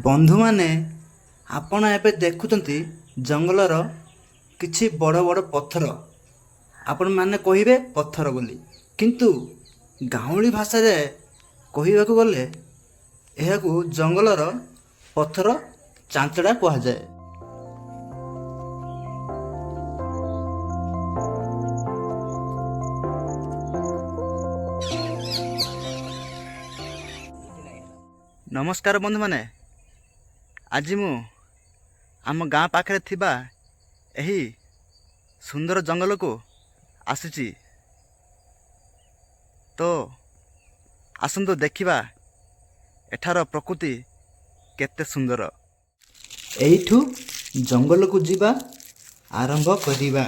ବନ୍ଧୁମାନେ, ଆପଣ ଏବେ ଦେଖୁଛନ୍ତି ଜଙ୍ଗଲର କିଛି ବଡ଼ ବଡ଼ ପଥର। ଆପଣମାନେ କହିବେ ପଥର ବୋଲି, କିନ୍ତୁ ଗାଉଁଲି ଭାଷାରେ କହିବାକୁ ଗଲେ ଏହାକୁ ଜଙ୍ଗଲର ପଥର ଚାଞ୍ଚଡ଼ା କୁହାଯାଏ। ନମସ୍କାର ବନ୍ଧୁମାନେ, ଆଜି ମୁଁ ଆମ ଗାଁ ପାଖରେ ଥିବା ଏହି ସୁନ୍ଦର ଜଙ୍ଗଲକୁ ଆସିଛି। ତ ଆସନ୍ତୁ ଦେଖିବା ଏଠାର ପ୍ରକୃତି କେତେ ସୁନ୍ଦର। ଏଇଠୁ ଜଙ୍ଗଲକୁ ଯିବା ଆରମ୍ଭ କରିବା।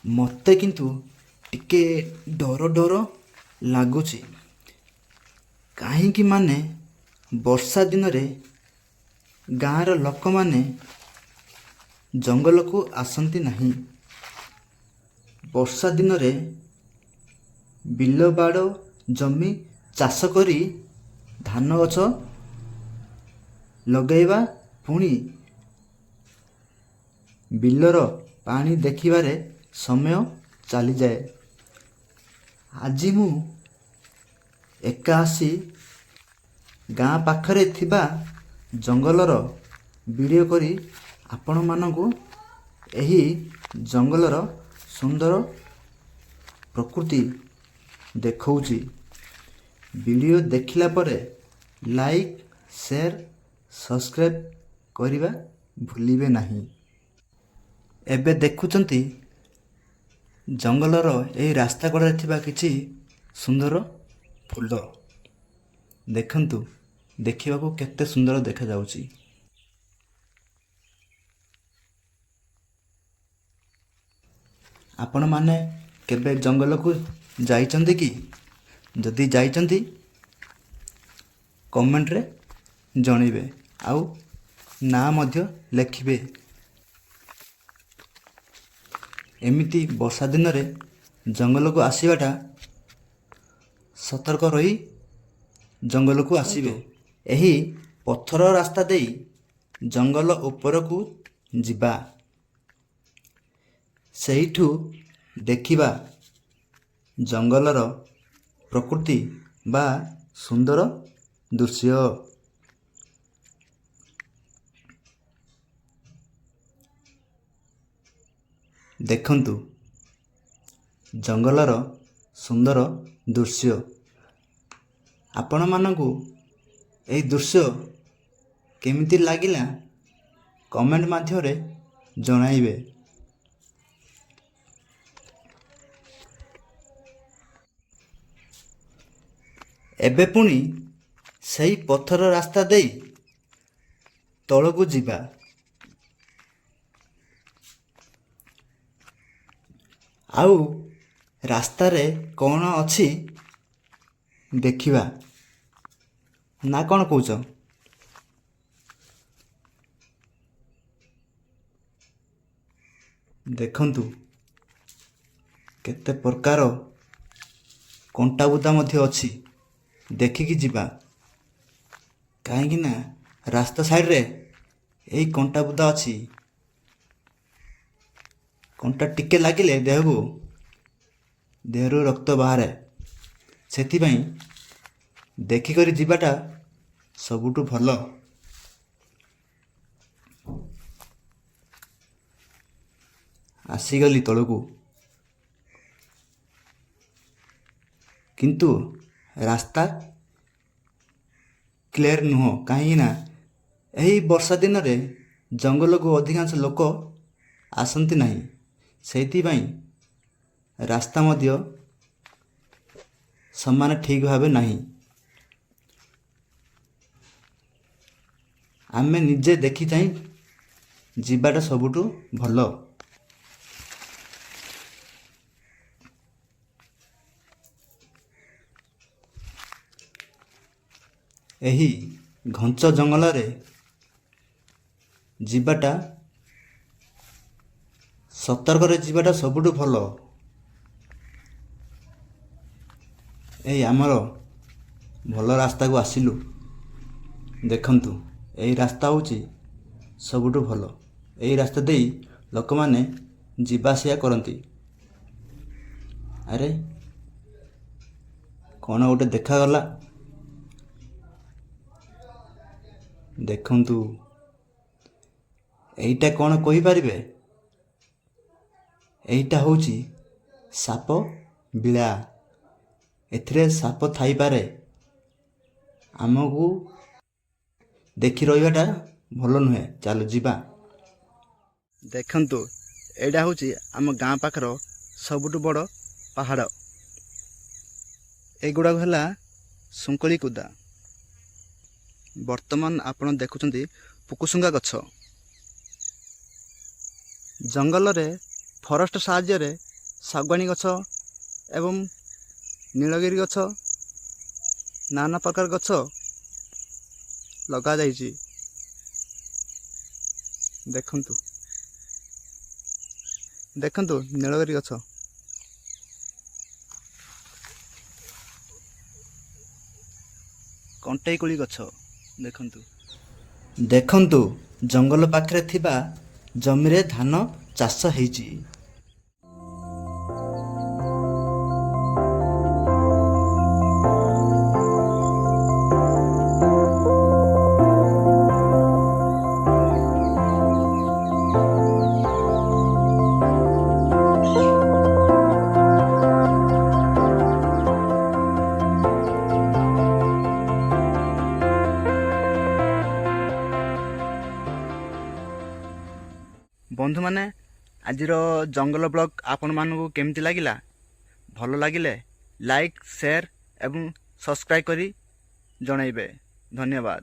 ମୋତେ କିନ୍ତୁ ଟିକେ ଡର ଡର ଲାଗୁଛି, କାହିଁକି ମାନେ ବର୍ଷା ଦିନରେ ଗାଁର ଲୋକମାନେ ଜଙ୍ଗଲକୁ ଆସନ୍ତି ନାହିଁ। ବର୍ଷା ଦିନରେ ବିଲ ବାଡ଼ ଜମି ଚାଷ କରି ଧାନ ଗଛ ଲଗାଇବା, ପୁଣି ବିଲର ପାଣି ଦେଖିବାରେ ସମୟ ଚାଲିଯାଏ। ଆଜି ମୁଁ ଏକା ଆସି ଗାଁ ପାଖରେ ଥିବା ଜଙ୍ଗଲର ଭିଡ଼ିଓ କରି ଆପଣମାନଙ୍କୁ ଏହି ଜଙ୍ଗଲର ସୁନ୍ଦର ପ୍ରକୃତି ଦେଖାଉଛି। ଭିଡ଼ିଓ ଦେଖିଲା ପରେ ଲାଇକ୍, ସେୟାର, ସବସ୍କ୍ରାଇବ୍ କରିବା ଭୁଲିବେ ନାହିଁ। ଏବେ ଦେଖୁଛନ୍ତି ଜଙ୍ଗଲର ଏହି ରାସ୍ତା କଡ଼ରେ ଥିବା କିଛି ସୁନ୍ଦର ଫୁଲ। ଦେଖନ୍ତୁ, ଦେଖିବାକୁ କେତେ ସୁନ୍ଦର ଦେଖାଯାଉଛି। ଆପଣମାନେ କେବେ ଜଙ୍ଗଲକୁ ଯାଇଛନ୍ତି କି? ଯଦି ଯାଇଛନ୍ତି କମେଣ୍ଟରେ ଜଣାଇବେ, ଆଉ ନାଁ ମଧ୍ୟ ଲେଖିବେ। ଏମିତି ବର୍ଷା ଦିନରେ ଜଙ୍ଗଲକୁ ଆସିବାଟା ସତର୍କ ରହି ଜଙ୍ଗଲକୁ ଆସିବେ। ଏହି ପଥର ରାସ୍ତା ଦେଇ ଜଙ୍ଗଲ ଉପରକୁ ଯିବା, ସେଇଠୁ ଦେଖିବା ଜଙ୍ଗଲର ପ୍ରକୃତି ବା ସୁନ୍ଦର ଦୃଶ୍ୟ। ଦେଖନ୍ତୁ ଜଙ୍ଗଲର ସୁନ୍ଦର ଦୃଶ୍ୟ। ଆପଣମାନଙ୍କୁ ଏହି ଦୃଶ୍ୟ କେମିତି ଲାଗିଲା କମେଣ୍ଟ ମାଧ୍ୟମରେ ଜଣାଇବେ। ଏବେ ପୁଣି ସେହି ପଥର ରାସ୍ତା ଦେଇ ତଳକୁ ଯିବା। ଆଉ ରାସ୍ତାରେ କ'ଣ ଅଛି ଦେଖିବା, ନା କ'ଣ କହୁଛ? ଦେଖନ୍ତୁ କେତେ ପ୍ରକାର କଣ୍ଟା ବୁଦା ମଧ୍ୟ ଅଛି, ଦେଖିକି ଯିବା। କାହିଁକି ନା ରାସ୍ତା ସାଇଡ଼ରେ ଏହି କଣ୍ଟା ବୁଦା ଅଛି। କଣ୍ଟା ଟିକେ ଲାଗିଲେ ଦେହରୁ ରକ୍ତ ବାହାରେ। ସେଥିପାଇଁ ଦେଖିକରି ଯିବାଟା ସବୁଠୁ ଭଲ। ଆସିଗଲି ତଳକୁ, କିନ୍ତୁ ରାସ୍ତା କ୍ଲିୟର ନୁହଁ, କାହିଁକିନା ଏହି ବର୍ଷା ଦିନରେ ଜଙ୍ଗଲକୁ ଅଧିକାଂଶ ଲୋକ ଆସନ୍ତି ନାହିଁ। ସେଇଥିପାଇଁ ରାସ୍ତା ମଧ୍ୟ ସମାନ ଠିକ୍ ଭାବେ ନାହିଁ। ଆମେ ନିଜେ ଦେଖି ଚାହିଁ ଯିବାଟା ସବୁଠୁ ଭଲ। ଏହି ଘଞ୍ଚ ଜଙ୍ଗଲରେ ଯିବାଟା, ସତର୍କରେ ଯିବାଟା ସବୁଠୁ ଭଲ। ଏଇ ଆମର ଭଲ ରାସ୍ତାକୁ ଆସିଲୁ। ଦେଖନ୍ତୁ, ଏଇ ରାସ୍ତା ହେଉଛି ସବୁଠୁ ଭଲ। ଏଇ ରାସ୍ତା ଦେଇ ଲୋକମାନେ ଯିବା ଆସିବା କରନ୍ତି। ଆରେ କ'ଣ ଗୋଟେ ଦେଖାଗଲା। ଦେଖନ୍ତୁ, ଏଇଟା କ'ଣ କହିପାରିବେ? ଏଇଟା ହେଉଛି ସାପ ବିଳା। ଏଥିରେ ସାପ ଥାଇପାରେ। ଆମକୁ ଦେଖି ରହିବାଟା ଭଲ ନୁହେଁ। ଚାଲ ଯିବା। ଦେଖନ୍ତୁ, ଏଇଟା ହେଉଛି ଆମ ଗାଁ ପାଖର ସବୁଠୁ ବଡ଼ ପାହାଡ଼। ଏଗୁଡ଼ାକ ହେଲା ସୁଙ୍କଳି କୁଦା। ବର୍ତ୍ତମାନ ଆପଣ ଦେଖୁଛନ୍ତି ପୁକୁସୁଙ୍ଗା ଗଛ। ଜଙ୍ଗଲରେ ଫରେଷ୍ଟ ସାହାଯ୍ୟରେ ଶାଗୁଆନୀ ଗଛ ଏବଂ ନୀଳଗିରି ଗଛ, ନାନା ପ୍ରକାର ଗଛ ଲଗାଯାଇଛି। ଦେଖନ୍ତୁ, ଦେଖନ୍ତୁ ନୀଳଗିରି ଗଛ। କଣ୍ଟେଇ କୋଳି ଗଛ ଦେଖନ୍ତୁ। ଦେଖନ୍ତୁ, ଜଙ୍ଗଲ ପାଖରେ ଥିବା ଜମିରେ ଧାନ ଚାଷ ହେଇଛି। ବନ୍ଧୁମାନେ, ଆଜିର ଜଙ୍ଗଲ ବ୍ଲଗ୍ ଆପଣମାନଙ୍କୁ କେମିତି ଲାଗିଲା? ଭଲ ଲାଗିଲେ ଲାଇକ୍, ସେୟାର ଏବଂ ସବସ୍କ୍ରାଇବ୍ କରି ଜଣାଇବେ। ଧନ୍ୟବାଦ।